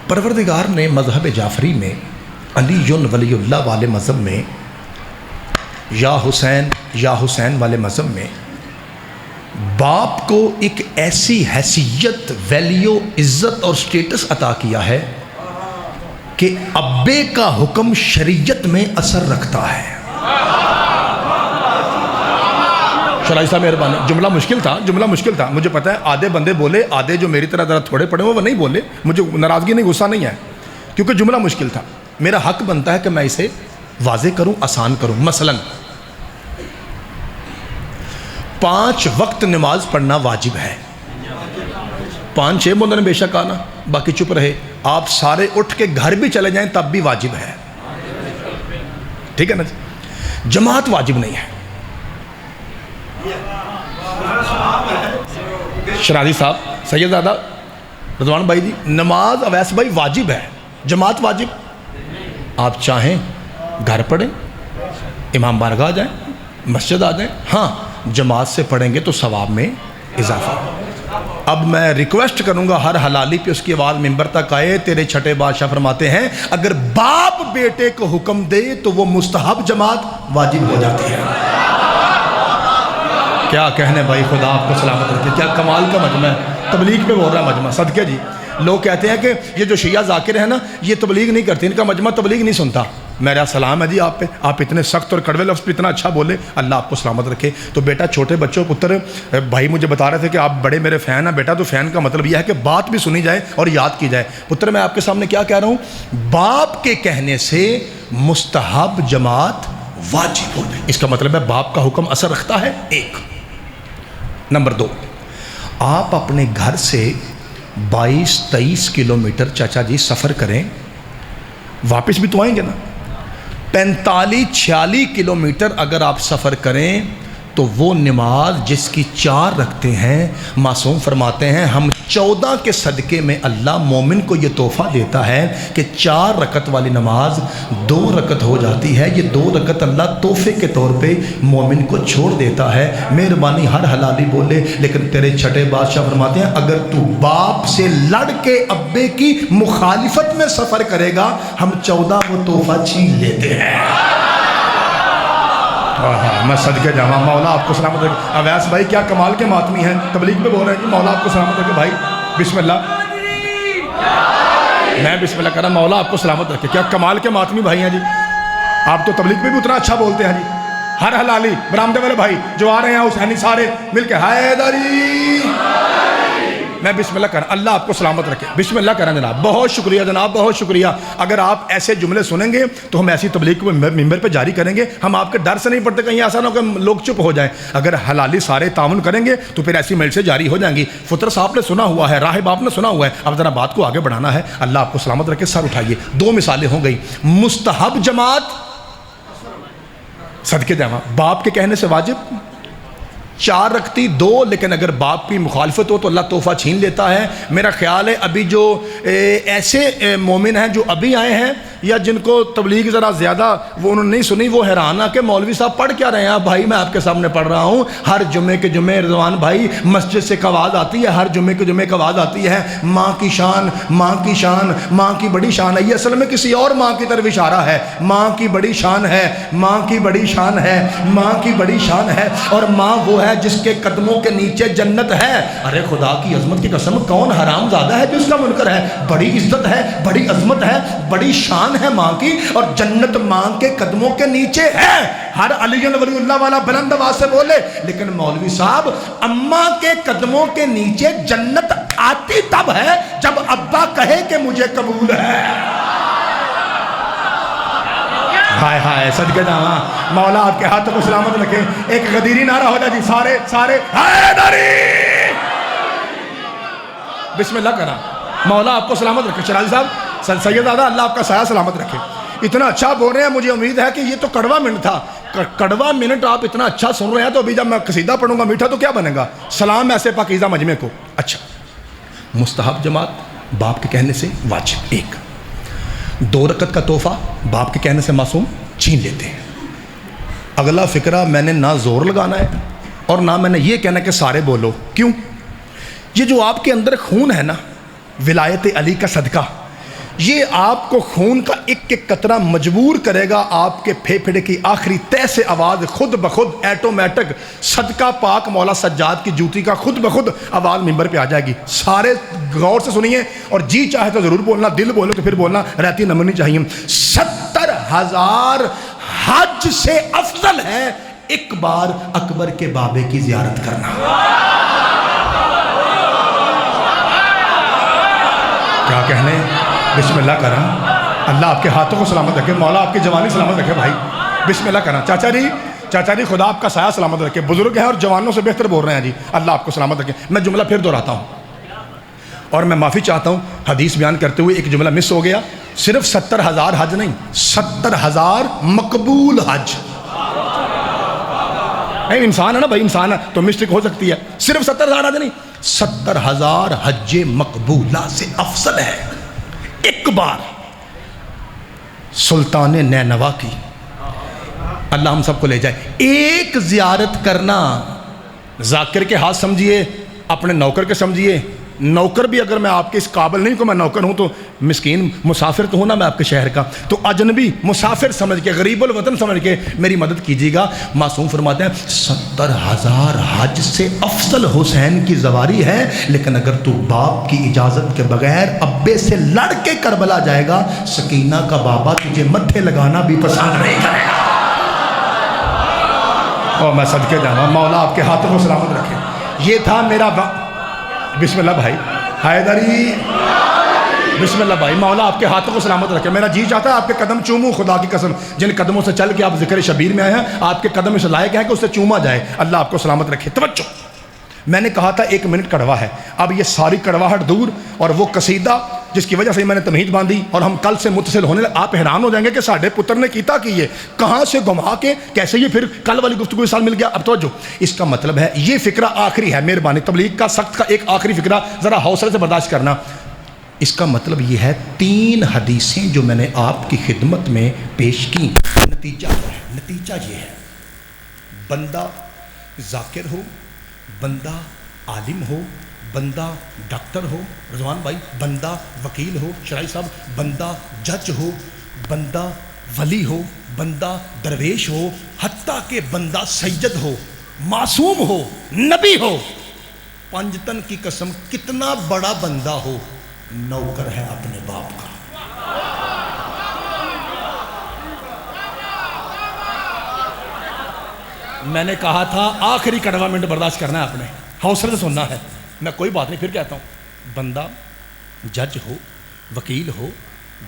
پروردگار نے مذہب جعفری میں علی ولی اللہ والے مذہب میں یا حسین والے مذہب میں باپ کو ایک ایسی حیثیت، ویلیو، عزت اور سٹیٹس عطا کیا ہے کہ ابے کا حکم شریعت میں اثر رکھتا ہے۔ شرائع صاحب مہربانی، جملہ مشکل تھا، مجھے پتہ ہے آدھے بندے بولے، آدھے جو میری طرح ذرا تھوڑے پڑے وہ نہیں بولے، مجھے ناراضگی نہیں، غصہ نہیں ہے، کیونکہ جملہ مشکل تھا۔ میرا حق بنتا ہے کہ میں اسے واضح کروں، آسان کروں۔ مثلا 5 وقت نماز پڑھنا واجب ہے۔ 5-6 بندوں نے بے شک آنا، باقی چپ رہے۔ آپ سارے اٹھ کے گھر بھی چلے جائیں تب بھی واجب ہے، ٹھیک ہے نا جی؟ جماعت واجب نہیں ہے۔ شرازی صاحب، سید زادہ، رضوان بھائی جی، نماز اویس بھائی واجب ہے، جماعت واجب۔ آپ چاہیں گھر پڑھیں، امام بارگاہ جائیں، مسجد آ جائیں، ہاں جماعت سے پڑھیں گے تو ثواب میں اضافہ۔ اب میں ریکویسٹ کروں گا ہر حلالی پہ اس کی آواز ممبر تک آئے۔ تیرے چھٹے بادشاہ فرماتے ہیں اگر باپ بیٹے کو حکم دے تو وہ مستحب جماعت واجب ہو جاتی ہے۔ کیا کہنے بھائی، خدا آپ کو سلامت رکھے، کیا کمال کا مجمع ہے، تبلیغ پہ بول رہا مجمع، صدقے جی۔ لوگ کہتے ہیں کہ یہ جو شیعہ ذاکر ہیں نا یہ تبلیغ نہیں کرتے، ان کا مجمع تبلیغ نہیں سنتا۔ میرا سلام ہے جی آپ پہ، آپ اتنے سخت اور کڑوے لفظ پہ اتنا اچھا بولے، اللہ آپ کو سلامت رکھے۔ تو بیٹا، چھوٹے بچوں، پتر بھائی مجھے بتا رہے تھے کہ آپ بڑے میرے فین ہیں۔ بیٹا تو فین کا مطلب یہ ہے کہ بات بھی سنی جائے اور یاد کی جائے۔ پتر میں آپ کے سامنے کیا کہہ رہا ہوں، باپ کے کہنے سے مستحب جماعت واجب ہو جائے، اس کا مطلب ہے باپ کا حکم اثر رکھتا ہے۔ ایک نمبر 2، آپ اپنے گھر سے 22-23 کلومیٹر چاچا جی سفر کریں، واپس بھی تو آئیں گے نا، 45-46 کلومیٹر اگر آپ سفر کریں تو وہ نماز جس کی 4 رکھتے ہیں، معصوم فرماتے ہیں ہم 14 کے صدقے میں اللہ مومن کو یہ تحفہ دیتا ہے کہ 4 رکعت والی نماز 2 رکعت ہو جاتی ہے۔ یہ 2 رکعت اللہ تحفے کے طور پہ مومن کو چھوڑ دیتا ہے۔ مہربانی ہر حلالی بولے، لیکن تیرے چھٹے بادشاہ فرماتے ہیں اگر تو باپ سے لڑ کے ابے کی مخالفت میں سفر کرے گا ہم 14 وہ تحفہ چھین لیتے ہیں۔ میں صدقے جاواں، مولا آپ کو سلامت رکھے۔ اویس بھائی کیا کمال کے ماتمی ہیں، تبلیغ پہ بول رہے ہیں جی، مولا آپ کو سلامت رکھے۔ بھائی بسم اللہ، میں بسم اللہ کر رہا، مولا آپ کو سلامت رکھے۔ کیا کمال کے ماتمی بھائی ہیں جی، آپ تو تبلیغ پہ بھی اتنا اچھا بولتے ہیں جی۔ ہر حلالی برآمدے والے بھائی جو آ رہے ہیں حسینی سارے مل کے حیدری، میں بسم اللہ کریں، اللہ آپ کو سلامت رکھے، بسم اللہ کریں جناب۔ بہت شکریہ جناب، بہت شکریہ۔ اگر آپ ایسے جملے سنیں گے تو ہم ایسی تبلیغ کو ممبر پہ جاری کریں گے۔ ہم آپ کے ڈر سے نہیں پڑھتے کہیں ایسا نہ ہو کہ لوگ چپ ہو جائیں۔ اگر حلالی سارے تعاون کریں گے تو پھر ایسی میل سے جاری ہو جائیں گی۔ فطر صاحب نے سنا ہوا ہے، راہب آپ نے سنا ہوا ہے، اب ذرا بات کو آگے بڑھانا ہے۔ اللہ آپ کو سلامت رکھے، سر اٹھائیے۔ 2 مثالیں ہو گئی، مستحب جماعت صدقے جاواں باپ کے کہنے سے واجب 4 رکھتی 2، لیکن اگر باپ کی مخالفت ہو تو اللہ تحفہ چھین لیتا ہے۔ میرا خیال ہے ابھی جو ایسے مومن ہیں جو ابھی آئے ہیں یا جن کو تبلیغ ذرا زیادہ وہ انہوں نے نہیں سنی، وہ حیران ہے کہ مولوی صاحب پڑھ کیا رہے ہیں۔ بھائی میں آپ کے سامنے پڑھ رہا ہوں، ہر جمعے کے جمعے رضوان بھائی مسجد سے ایک آواز آتی ہے، ہر جمعے کے جمعے ایک آواز آتی ہے، ماں کی شان، ماں کی شان، ماں کی بڑی شان ہے۔ یہ اصل میں کسی اور ماں کی طرف اشارہ ہے۔ ماں کی بڑی شان ہے، ماں کی بڑی شان ہے، ماں کی بڑی شان ہے، اور ماں وہ ہے جس کے قدموں کے نیچے جنت ہے۔ ارے خدا کی عظمت کی قسم، کون حرام زادہ ہے جو اس کا منکر ہے؟ بڑی عزت ہے، بڑی عظمت ہے، بڑی شان ہے ماں کی، اور جنت ماں کے قدموں کے نیچے ہے۔ ہر علی ولی اللہ والا بلند آواز سے بولے، لیکن مولوی صاحب اماں کے قدموں کے نیچے جنت آتی تب ہے جب ابا کہے کہ مجھے قبول ہے۔ ہائے ہائے صدقے جاواں، مولا آپ کے ہاتھ کو سلامت رکھے۔ ایک غدیری نعرہ ہو جائے جی، سارے حیدری، بسم اللہ کرا، مولا آپ کو سلامت رکھے۔ شرازی صاحب، سید زادہ، اللہ آپ کا سایہ سلامت رکھے۔ اتنا اچھا بول رہے ہیں، مجھے امید ہے کہ یہ تو کڑوا منٹ تھا، کڑوا منٹ آپ اتنا اچھا سن رہے ہیں، تو ابھی جب میں قصیدہ پڑھوں گا میٹھا تو کیا بنے گا؟ سلام ایسے پاکیزہ مجمع کو۔ اچھا، مستحب جماعت باپ کے کہنے سے واجب 1، 2 رکعت کا تحفہ باپ کے کہنے سے معصوم چھین لیتے ہیں۔ اگلا فکرہ، میں نے نہ زور لگانا ہے اور نہ میں نے یہ کہنا کہ سارے بولو۔ کیوں؟ یہ جو آپ کے اندر خون ہے نا، ولایت علی کا صدقہ، یہ آپ کو خون کا ایک ایک قطرہ مجبور کرے گا آپ کے پھیپھڑے کی آخری تہ سے آواز خود بخود ایٹومیٹک صدقہ پاک مولا سجاد کی جوتی کا خود بخود آواز ممبر پہ آ جائے گی. سارے غور سے سنیے اور جی چاہے تو ضرور بولنا، دل بولے تو پھر بولنا، رہتی نمنی چاہیے. 70,000 حج سے افضل ہے ایک بار اکبر کے بابے کی زیارت کرنا. کیا کہنے، بسم اللہ کرا. اللہ آپ کے ہاتھوں کو سلامت رکھے، مولا آپ کی جوانی سلامت رکھے. بھائی بسم اللہ کرا. چاچا جی خدا آپ کا سایہ سلامت رکھے. بزرگ ہیں اور جوانوں سے بہتر بول رہے ہیں جی. اللہ آپ کو سلامت رکھے. میں جملہ پھر دہراتا ہوں اور میں معافی چاہتا ہوں، حدیث بیان کرتے ہوئے ایک جملہ مس ہو گیا. صرف 70,000 حج نہیں، 70,000 مقبول حج. نہیں انسان ہے نا بھائی، انسان ہے تو مسٹیک ہو سکتی ہے. صرف 70,000 حج نہیں، 70,000 حج مقبولہ سے افضل ہے ایک بار سلطان نینوا کی. اللہ ہم سب کو لے جائے. ایک زیارت کرنا، ذاکر کے ہاتھ سمجھیے، اپنے نوکر کے سمجھیے. نوکر بھی اگر میں آپ کے اس قابل نہیں کہ میں نوکر ہوں تو مسکین مسافر تو ہوں نا میں آپ کے شہر کا، تو اجنبی مسافر سمجھ کے، غریب الوطن سمجھ کے میری مدد کیجیے گا. معصوم فرماتے ہیں 70,000 حج سے افضل حسین کی زواری ہے، لیکن اگر تو باپ کی اجازت کے بغیر ابے سے لڑ کے کربلا جائے گا، سکینہ کا بابا تجھے متھے لگانا بھی پسند نہیں کرے گا. اور میں صدقے جانا، مولا آپ کے ہاتھوں کو سلامت رکھے. یہ تھا میرا بسم اللہ بھائی حیدری، بسم اللہ بھائی. مولا آپ کے ہاتھوں کو سلامت رکھے. میرا جی چاہتا ہے آپ کے قدم چوموں، خدا کی قسم جن قدموں سے چل کے آپ ذکر شبیر میں آئے ہیں، آپ کے قدم اس لائق ہیں کہ اس سے چوما جائے. اللہ آپ کو سلامت رکھے. توجہ، میں نے کہا تھا 1 منٹ کڑوا ہے. اب یہ ساری کڑواہٹ دور، اور وہ قصیدہ جس کی وجہ سے میں نے تمہید باندھی اور ہم کل سے متصل ہونے لگے. آپ حیران ہو جائیں گے کہ ساڈے پتر نے کیتا کی یہ کہاں سے گھما کے کیسے یہ پھر کل والی گفتگو سال مل گیا. اب توجہ، اس کا مطلب ہے یہ فکرہ آخری ہے. مہربانی تبلیغ کا سخت کا ایک آخری فکرہ ذرا حوصلے سے برداشت کرنا. اس کا مطلب یہ ہے 3 حدیثیں جو میں نے آپ کی خدمت میں پیش کی، نتیجہ یہ ہے، بندہ ذاکر ہو، بندہ عالم ہو، بندہ ڈاکٹر ہو، رضوان بھائی بندہ وکیل ہو، شرائی صاحب بندہ جج ہو، بندہ ولی ہو، بندہ درویش ہو، حتیٰ کہ بندہ سید ہو، معصوم ہو، نبی ہو، پنجتن کی قسم کتنا بڑا بندہ ہو، نوکر ہے اپنے باپ کا. میں نے کہا تھا آخری کڑوا منٹ برداشت کرنا ہے، آپ نے حوصلے سے سننا ہے. میں کوئی بات نہیں پھر کہتا ہوں. بندہ جج ہو، وکیل ہو،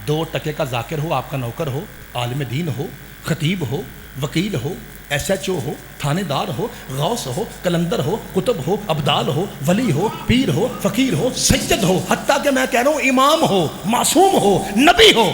2 ٹکے کا ذاکر ہو، آپ کا نوکر ہو، عالم دین ہو، خطیب ہو، وکیل ہو، SHO ہو، تھانے دار ہو، غوث ہو، کلندر ہو، کتب ہو، ابدال ہو، ولی ہو، پیر ہو، فقیر ہو، سید ہو، حتیٰ کہ میں کہہ رہا ہوں امام ہو، معصوم ہو، نبی ہو،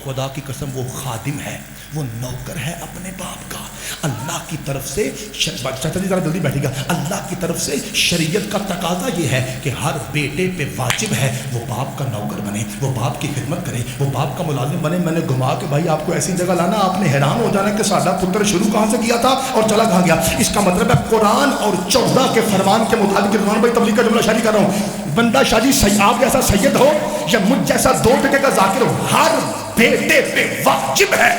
خدا کی قسم وہ خادم ہے، وہ نوکر ہے اپنے باپ کا. اللہ کی طرف سے چاچا جی ذرا جلدی بیٹھے گا. اللہ کی طرف سے شریعت کا تقاضا یہ ہے کہ ہر بیٹے پہ واجب ہے وہ باپ کا نوکر بنے، وہ باپ کی خدمت کرے، وہ باپ کا ملازم بنے. میں نے گھما کے بھائی آپ کو ایسی جگہ لانا، آپ نے حیران ہو جانا کہ سادہ پتر شروع کہاں سے کیا تھا اور چلا کہاں گیا. اس کا مطلب ہے قرآن اور 14 کے فرمان کے مطابق. رضوان بھائی تبلیغ کا جملہ شادی کر رہا ہوں. بندہ شادی آپ جیسا سید ہو یا مجھ جیسا 2 ٹکے کا ذاکر ہو، ہر بیٹے پہ واجب ہے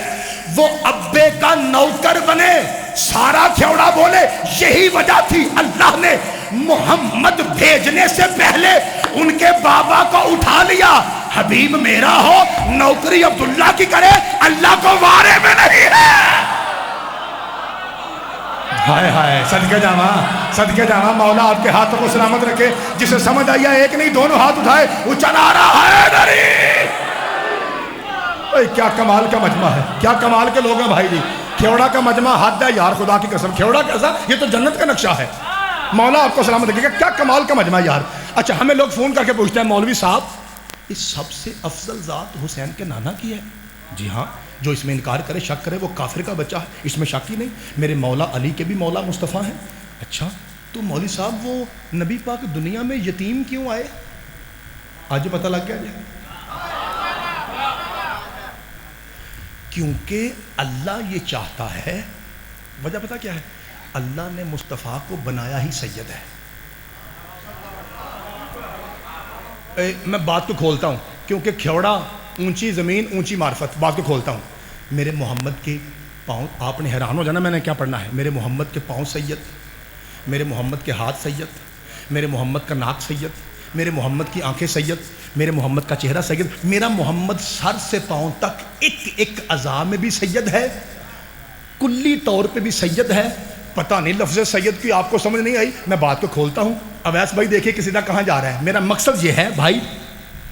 وہ ابے کا نوکر بنے. سارا کھیوڑا بولے یہی وجہ تھی اللہ نے محمد بھیجنے سے پہلے ان کے بابا کو اٹھا لیا. حبیب میرا ہو، نوکری عبداللہ کی کرے، اللہ کو وارے میں نہیں ہے. ہائے ہائے، صدقے جاواں مولا آپ کے ہاتھوں کو سلامت رکھے. جسے سمجھ آئی ہے ایک نہیں 2 ہاتھ اٹھائے، اونچا نعرہ حیدری. کیا کمال کا مجمع ہے، کیا کمال کے لوگ ہیں بھائی جی. کھیوڑا کا مجمع حد ہے یار، خدا کی قسم. کھیوڑا کیسا، یہ تو جنت کا نقشہ ہے. مولا آپ کو سلامت رکھے گا. کیا کمال کا مجمع یار. اچھا ہمیں لوگ فون کر کے پوچھتے ہیں مولوی صاحب اس سب سے افضل ذات حسین کے نانا کی ہے. جی ہاں، جو اس میں انکار کرے شک کرے وہ کافر کا بچہ ہے، اس میں شک ہی نہیں. میرے مولا علی کے بھی مولا مصطفیٰ ہیں. اچھا تو مولوی صاحب وہ نبی پاک دنیا میں یتیم کیوں آئے؟ آج پتہ لگ گیا جی. کیونکہ اللہ یہ چاہتا ہے، وجہ پتہ کیا ہے؟ اللہ نے مصطفیٰ کو بنایا ہی سید ہے. میں بات کو کھولتا ہوں کیونکہ کھیوڑا اونچی زمین اونچی معرفت. بات کو کھولتا ہوں. میرے محمد کے پاؤں، آپ نے حیران ہو جانا میں نے کیا پڑھنا ہے. میرے محمد کے پاؤں سید، میرے محمد کے ہاتھ سید، میرے محمد کا ناک سید، میرے محمد کی آنکھیں سید، میرے محمد کا چہرہ سید. میرا محمد سر سے پاؤں تک ایک ایک اعضاء میں بھی سید ہے، کلی طور پہ بھی سید ہے. پتہ نہیں لفظ سید کی آپ کو سمجھ نہیں آئی. میں بات کو کھولتا ہوں. اویس بھائی دیکھیے کہ سیدھا کہاں جا رہا ہے. میرا مقصد یہ ہے بھائی،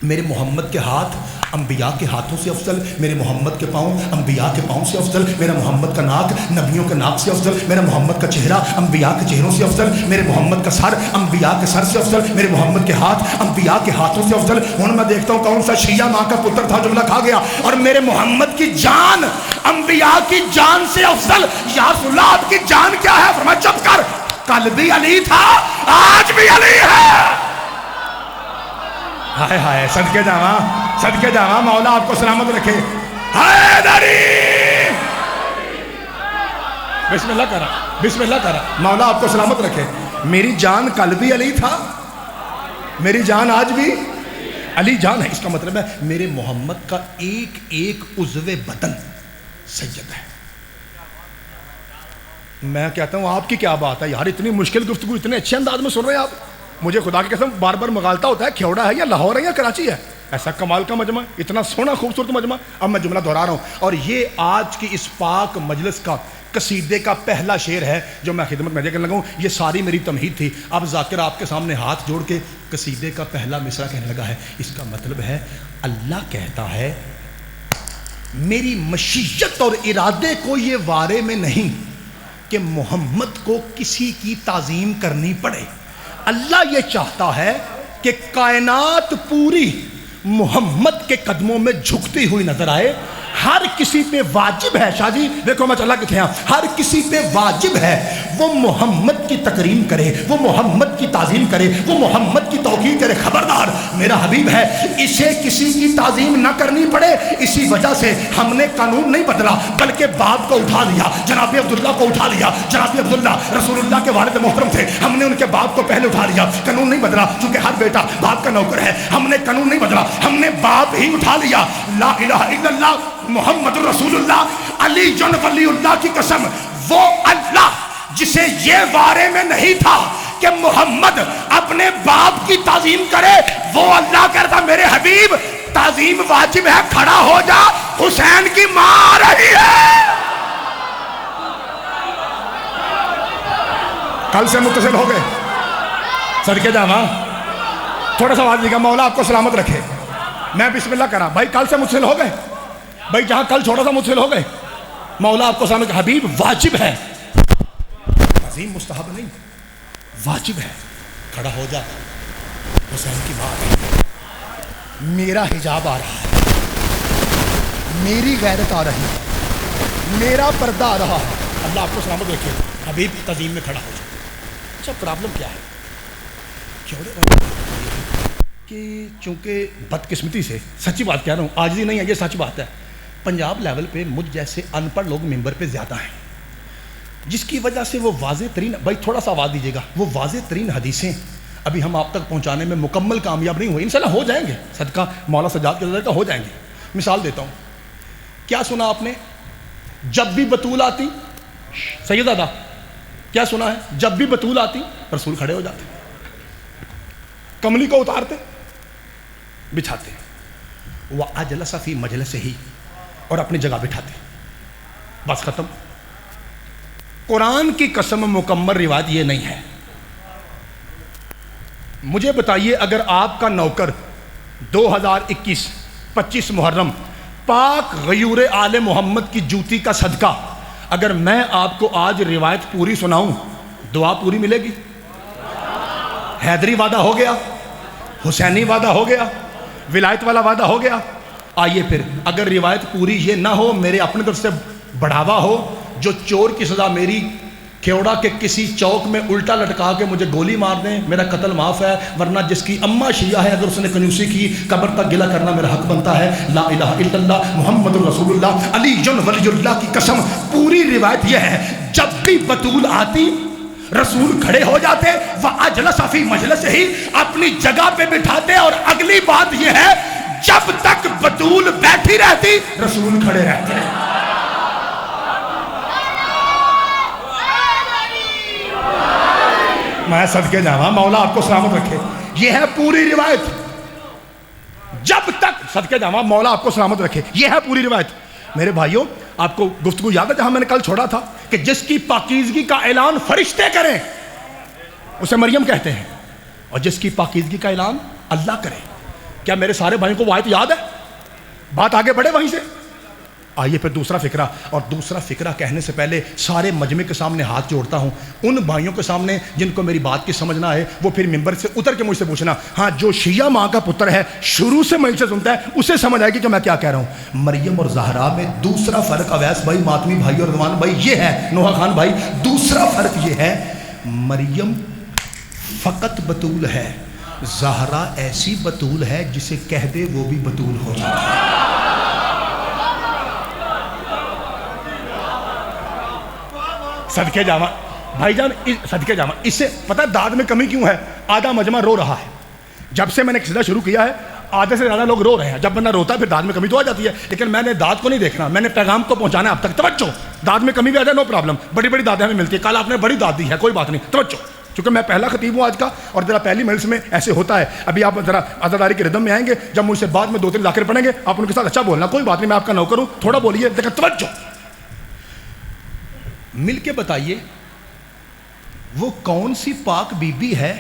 میرے محمد کے ہاتھ انبیاء کے ہاتھوں سے افضل، میرے محمد کے پاؤں انبیاء کے پاؤں سے افضل، میرا محمد کا ناک نبیوں کے ناک سے افضل، میرا محمد کا چہرہ انبیاء کے چہروں سے افضل، میرے محمد کا سر انبیاء کے سر سے افضل، میرے محمد کے ہاتھ انبیاء کے ہاتھوں سے افضل. ہوں میں دیکھتا ہوں کون سا شیعہ ماں کا پتر تھا جملہ کھا گیا. اور میرے محمد کی جان انبیاء کی جان سے افضل. یا رسول اللہ آپ کی جان کیا ہے؟ فرمایا چپ کر، کل بھی علی تھا آج بھی علی ہے. ہائے ہائے، صدقے جاواں، صدقے جاواں، مولا آپ کو سلامت رکھے. حیدری، بسم اللہ کرا، بسم اللہ کرا. مولا آپ کو سلامت رکھے. میری جان کل بھی علی تھا، میری جان آج بھی علی جان ہے. اس کا مطلب ہے میرے محمد کا ایک ایک عضو بدن سید ہے. میں کہتا ہوں آپ کی کیا بات ہے یار، اتنی مشکل گفتگو اتنے اچھے انداز میں سن رہے ہیں آپ. مجھے خدا کی قسم بار بار مغالطہ ہوتا ہے کھیوڑا ہے یا لاہور ہے یا کراچی ہے. ایسا کمال کا مجمع، اتنا سونا خوبصورت مجمع. اب میں جملہ دہرا رہا ہوں، اور یہ آج کی اس پاک مجلس کا قصیدے کا پہلا شعر ہے جو میں خدمت میں کرنے لگا ہوں. یہ ساری میری تمہید تھی. اب ذاکر آپ کے سامنے ہاتھ جوڑ کے قصیدے کا پہلا مصرع کہنے لگا ہے. اس کا مطلب ہے اللہ کہتا ہے میری مشیت اور ارادے کو یہ وارے میں نہیں کہ محمد کو کسی کی تعظیم کرنی پڑے. اللہ یہ چاہتا ہے کہ کائنات پوری محمد کے قدموں میں جھکتی ہوئی نظر آئے. ہر کسی پہ واجب ہے، شاہ جی دیکھو میں چلا کتنے ہیں، ہر کسی پہ واجب ہے وہ محمد کی تکریم کرے، وہ محمد کی تعظیم کرے، وہ محمد کی توقیر کرے. خبردار میرا حبیب ہے، اسے کسی کی تعظیم نہ کرنی پڑے. اسی وجہ سے ہم نے قانون نہیں بدلا بلکہ باپ کو اٹھا لیا، جناب عبداللہ کو اٹھا لیا. جناب عبداللہ رسول اللہ کے والد محترم تھے، ہم نے ان کے باپ کو پہلے اٹھا لیا. قانون نہیں بدلا چونکہ ہر بیٹا باپ کا نوکر ہے. ہم نے قانون نہیں بدلا، ہم نے باپ ہی اٹھا لیا. لا الہ الا اللہ محمد رسول اللہ علی جن ولی اللہ کی قسم، وہ اللہ جسے یہ وارے میں نہیں تھا کہ محمد اپنے باپ کی تعظیم کرے، وہ اللہ کہتا میرے حبیب تعظیم واجب ہے، کھڑا ہو جا، حسین کی ماں آ رہی ہے. کل سے متصل ہو گئے، صدقے جاواں. تھوڑا سا آواز دیگا، مولا آپ کو سلامت رکھے. میں بسم اللہ کرا بھائی. کل سے متصل ہو گئے بھائی، جہاں کل چھوڑا سا متصل ہو گئے. مولا آپ کو سامنے کہ حبیب واجب ہے، عظیم مستحب نہیں، واجب ہے. کھڑا ہو جا، حسین کی ماں آ رہی ہے. میرا حجاب آ رہا ہے، میری غیرت آ رہی ہے، میرا پردہ آ رہا ہے. اللہ آپ کو سلامت رکھے. حبیب تعظیم میں کھڑا ہو جا. اچھا پرابلم کیا ہے کہ چونکہ بدقسمتی سے، سچی بات کہہ رہا ہوں، آج ہی نہیں ہے یہ سچ بات ہے، پنجاب لیول پہ مجھ جیسے ان پڑھ لوگ ممبر پہ زیادہ ہیں، جس کی وجہ سے وہ واضح ترین، بھائی تھوڑا سا آواز دیجیے گا، وہ واضح ترین حدیثیں ابھی ہم آپ تک پہنچانے میں مکمل کامیاب نہیں ہوئے. انشاءاللہ ہو جائیں گے، صدقہ مولا سجاد کے ذریعے ہو جائیں گے. مثال دیتا ہوں. کیا سنا آپ نے؟ جب بھی بطول آتی، سیدہ کیا سنا ہے؟ جب بھی بطول آتی رسول کھڑے ہو جاتے، کملی کو اتارتے، بچھاتے، وَأَجْلَسَ فِي مَجْلِسِهِ، اور اپنی جگہ بٹھاتے. بس ختم. قرآن کی قسم مکمل روایت یہ نہیں ہے. مجھے بتائیے اگر آپ کا نوکر 2021 25 محرم پاک غیور آل محمد کی جوتی کا صدقہ اگر میں آپ کو آج روایت پوری سناؤں، دعا پوری ملے گی؟ حیدری وعدہ ہو گیا، حسینی وعدہ ہو گیا، ولایت والا وعدہ ہو گیا. آئیے پھر اگر روایت پوری یہ نہ ہو، میرے اپنے طرف سے بڑھاوا ہو، جو چور کی سزا میری کھیوڑا کے کسی چوک میں الٹا لٹکا کے مجھے گولی مار دیں، میرا قتل معاف ہے، ورنہ جس کی اماں شیعہ ہے اگر اس نے کنجوسی کی قبر تک گلہ کرنا میرا حق بنتا ہے. لا الہ الا اللہ محمد رسول اللہ علی جن ولی اللہ کی قسم پوری روایت یہ ہے جب بھی بطول آتی رسول کھڑے ہو جاتے وَأَجْلَسَ فِي مَجْلِسِهِ، اپنی جگہ پہ بٹھاتے، اور اگلی بات یہ ہے جب تک بطول بیٹھی رہتی رسول کھڑے رہتے. میں صدقے جاواں، مولا آپ کو سلامت رکھے. یہ ہے پوری روایت. جب تک، صدقے جاواں مولا آپ کو سلامت رکھے، یہ ہے پوری روایت. میرے بھائیوں، آپ کو گفتگو یاد ہے جہاں میں نے کل چھوڑا تھا کہ جس کی پاکیزگی کا اعلان فرشتے کریں اسے مریم کہتے ہیں، اور جس کی پاکیزگی کا اعلان اللہ کرے. کیا میرے سارے بھائیوں کو وہ آیت یاد ہے؟ بات آگے بڑھے وہیں سے. آئیے پھر دوسرا فقرہ. اور دوسرا فقرہ کہنے سے پہلے سارے مجمع کے سامنے ہاتھ جوڑتا ہوں، ان بھائیوں کے سامنے جن کو میری بات کی سمجھ نہ آئے وہ پھر ممبر سے اتر کے مجھ سے پوچھنا. ہاں، جو شیعہ ماں کا پتر ہے شروع سے مجھ سے سنتا ہے اسے سمجھ آئے گی کہ میں کیا کہہ رہا ہوں. مریم اور زہرا میں دوسرا فرق، اویس بھائی، ماتمی بھائی اور رضوان بھائی، یہ ہے، نوحہ خان بھائی، دوسرا فرق یہ ہے مریم فقط بطول ہے، زہرا ایسی بطول ہے جسے کہہ دے وہ بھی بطول ہو جاتا ہے. صدقے جاواں بھائی جان، صدقے جاواں. اس سے پتہ داد میں کمی کیوں ہے؟ آدھا مجمع رو رہا ہے. جب سے میں نے قصیدہ شروع کیا ہے آدھے سے زیادہ لوگ رو رہے ہیں. جب بندہ روتا ہے پھر داد میں کمی تو آ جاتی ہے، لیکن میں نے داد کو نہیں دیکھنا، میں نے پیغام کو پہنچانا ہے اب تک. توجہ، داد میں کمی بھی آ جائے نو پرابلم، بڑی بڑی دادیں ہمیں ملتی ہیں. کل آپ نے بڑی داد دی ہے، کوئی بات نہیں. توجہ، چونکہ میں پہلا خطیب ہوں آج کا، اور ذرا پہلی مجلس میں ایسے ہوتا ہے. ابھی آپ ذرا عزاداری کے ردم میں آئیں گے، جب مجھ سے بعد میں 2-3 ذاکر پڑھیں گے آپ ان کے ساتھ اچھا بولنا، کوئی بات نہیں، میں آپ کا نوکر ہوں، تھوڑا بولیے. لیکن توجہ، مل کے بتائیے وہ کون سی پاک بی بی ہے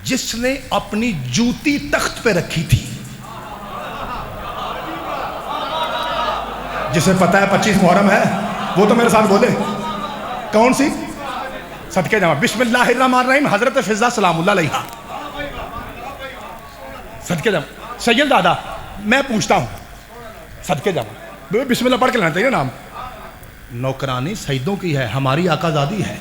جس نے اپنی جوتی تخت پہ رکھی تھی؟ جسے پتا ہے 25 محرم ہے وہ تو میرے ساتھ بولے. کون سی؟ صدقے جاواں، بسم اللہ الرحمن الرحیم، حضرت فضہ سلام اللہ علیہا. صدقے جاواں. سید دادا میں پوچھتا ہوں، صدقے جاواں، بسم اللہ پڑھ کے لینا چاہیے نام. نوکرانی سیدوں کی ہے، ہماری آقازادی ہے،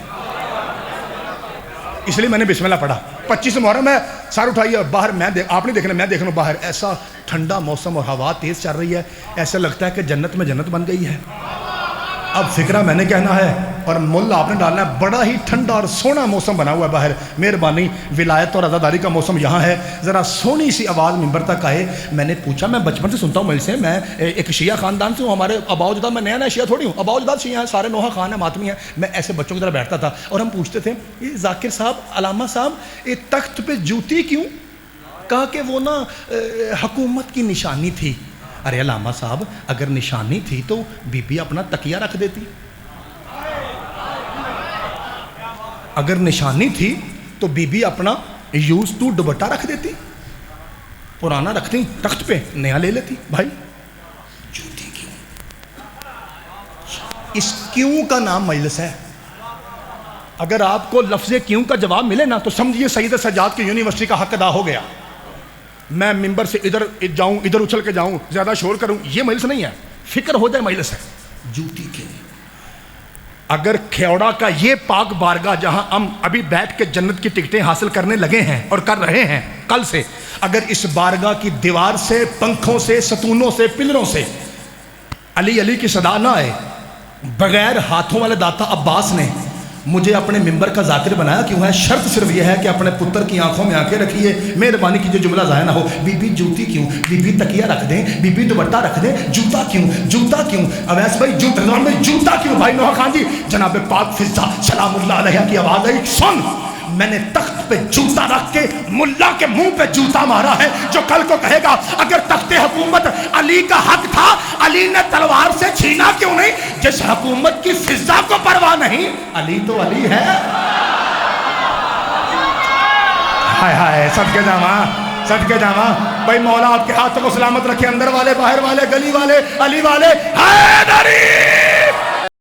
اس لیے میں نے بسم اللہ پڑھا. 25 محرم ہے، سر اٹھائیے. باہر میں آپ نہیں دیکھ رہے، میں دیکھ رہا ہوں باہر ایسا ٹھنڈا موسم اور ہوا تیز چل رہی ہے، ایسا لگتا ہے کہ جنت میں جنت بن گئی ہے. اب فکرہ میں نے کہنا ہے اور مل آپ نے ڈالنا ہے. بڑا ہی ٹھنڈا اور سونا موسم بنا ہوا ہے باہر. مہربانی، ولایت اور عزاداری کا موسم یہاں ہے. ذرا سونی سی آواز ممبر تک آئے. میں نے پوچھا، میں بچپن سے سنتا ہوں مل سے، میں ایک شیعہ خاندان سے ہوں، ہمارے اباؤ جداد، میں نیا نیا شیعہ تھوڑی ہوں، اباؤ جداد شیعہ ہیں، سارے نوحہ خان ہیں، ماتمی ہیں. میں ایسے بچوں کی طرح بیٹھتا تھا اور ہم پوچھتے تھے یہ ذاکر صاحب، علامہ صاحب، یہ تخت پہ جوتی کیوں؟ کہا کہ وہ نا حکومت کی نشانی تھی. ارے علامہ صاحب، اگر نشانی تھی تو بی بی اپنا تکیہ رکھ دیتی. اگر نشانی تھی تو بی بی اپنا یوز ٹو دوپٹہ رکھ دیتی، پرانا رکھتی تخت پہ، نیا لے لیتی. بھائی جوتی کیوں؟ اس کیوں کا نام مجلس ہے. اگر آپ کو لفظ کیوں کا جواب ملے نا تو سمجھیے سید سجاد کی یونیورسٹی کا حق ادا ہو گیا. میں ممبر سے ادھر جاؤں، ادھر اچھل کے جاؤں، زیادہ شور کروں، یہ مجلس نہیں ہے. فکر ہو جائے مجلس ہے. جوتی کیوں؟ اگر کھیوڑا کا یہ پاک بارگاہ جہاں ہم ابھی بیٹھ کے جنت کی ٹکٹیں حاصل کرنے لگے ہیں اور کر رہے ہیں کل سے، اگر اس بارگاہ کی دیوار سے، پنکھوں سے، ستونوں سے، پلروں سے علی علی کی صدا نہ آئے، بغیر ہاتھوں والے داتا عباس نے مجھے اپنے ممبر کا ذاکر بنایا کیوں ہے؟ شرط صرف یہ ہے کہ اپنے پتر کی آنکھوں میں آنکھیں رکھیے. مہربانی کیجیے جملہ ضائع نہ ہو. بی بی جوتی کیوں؟ بی بی تکیہ رکھ دیں، بی بی دوپٹہ رکھ دیں. جوتا کیوں؟ جوتا کیوں؟ اویس بھائی جوتا کیوں؟ بھائی نوحہ خان جی، جناب پاک فضہ سلام اللہ علیہ کی آواز آئی. سن، میں نے تخت پہ جوتا رکھ کے ملا کے منہ پہ جوتا مارا ہے جو کل کو کہے گا اگر تخت حکومت علی کا حق تھا، علی نے تلوار سے چھینا کیوں نہیں؟ جس حکومت کی فضا کو پرواہ نہیں، علی تو علی ہے. ہائے ہائے، صدقے جاواں، صدقے جاواں. بھائی مولا آپ کے ہاتھوں کو سلامت رکھے، اندر والے، باہر والے، گلی والے، علی والے. حیدری